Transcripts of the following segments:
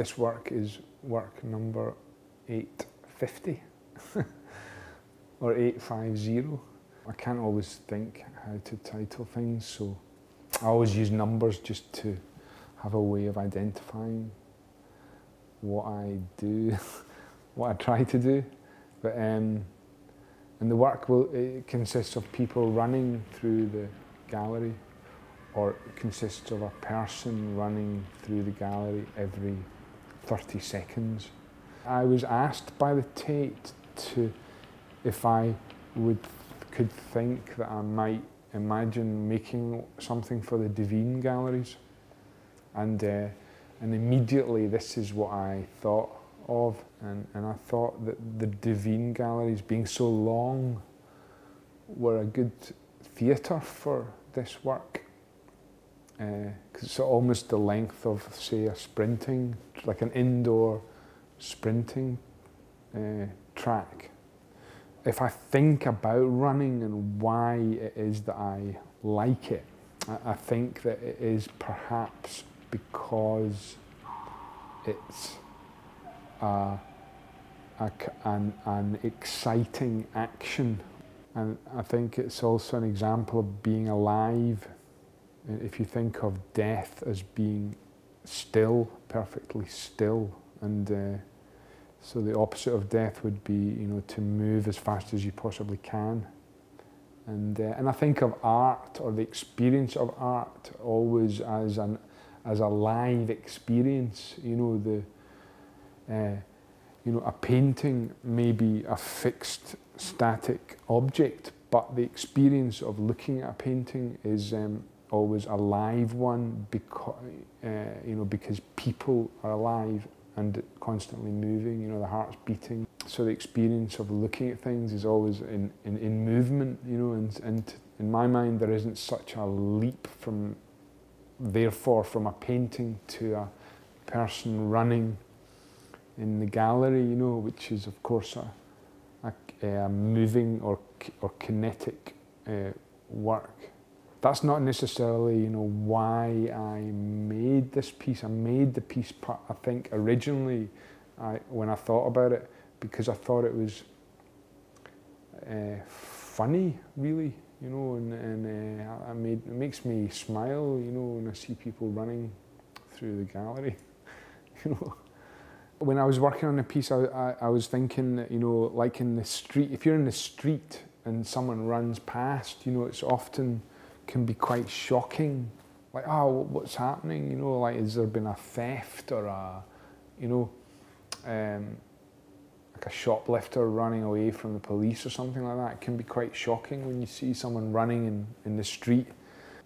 this work is work number 850 or 850. I can't always think how to title things, so I always use numbers just to have a way of identifying what I do, what I try to do. But and the work it consists of people running through the gallery, or it consists of a person running through the gallery every 30 seconds. I was asked by the Tate if I could think that I might imagine making something for the Devine galleries, and immediately this is what I thought of, and I thought that the Devine galleries, being so long, were a good theatre for this work, because it's almost the length of, say, a sprinting, like an indoor sprinting track. If I think about running and why it is that I like it, I think that it is perhaps because it's an exciting action, and I think it's also an example of being alive. If you think of death as being still, perfectly still, and so the opposite of death would be, you know, to move as fast as you possibly can. And I think of art, or the experience of art, always as a live experience. You know, a painting may be a fixed, static object, but the experience of looking at a painting is always a live one, because people are alive and constantly moving, you know, the heart's beating. So the experience of looking at things is always in movement, you know, and in my mind there isn't such a leap therefore from a painting to a person running in the gallery, you know, which is of course a moving or kinetic work. That's not necessarily, you know, why I made this piece. I made the piece, I think, originally when I thought about it, because I thought it was funny, really, you know, and it makes me smile, you know, when I see people running through the gallery, you know. When I was working on the piece, I was thinking that, you know, like in the street, if you're in the street and someone runs past, you know, it's often can be quite shocking. Like, oh, what's happening? You know, like, has there been a theft or you know, like a shoplifter running away from the police or something like that? It can be quite shocking when you see someone running in the street.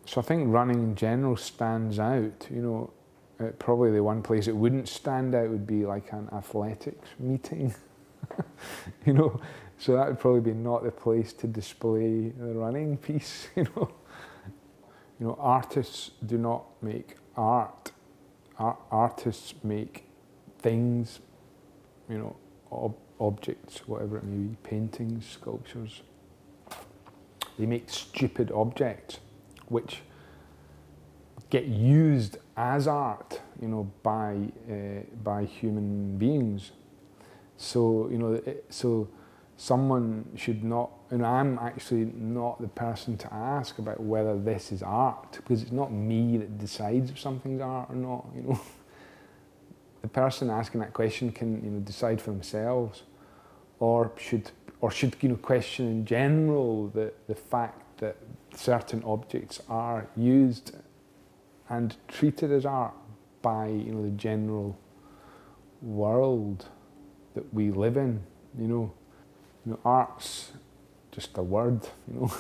So I think running in general stands out, you know. Probably the one place it wouldn't stand out would be like an athletics meeting, you know. So that would probably be not the place to display the running piece, you know. You know, artists do not make art. Artists make things, you know, objects, whatever it may be, paintings, sculptures. They make stupid objects which get used as art, you know, by human beings. So, you know, so someone should not, and I'm actually not the person to ask about whether this is art, because it's not me that decides if something's art or not, you know. The person asking that question can, you know, decide for themselves, or should you know, question in general the fact that certain objects are used and treated as art by, you know, the general world that we live in, you know. You know, art's just a word, you know.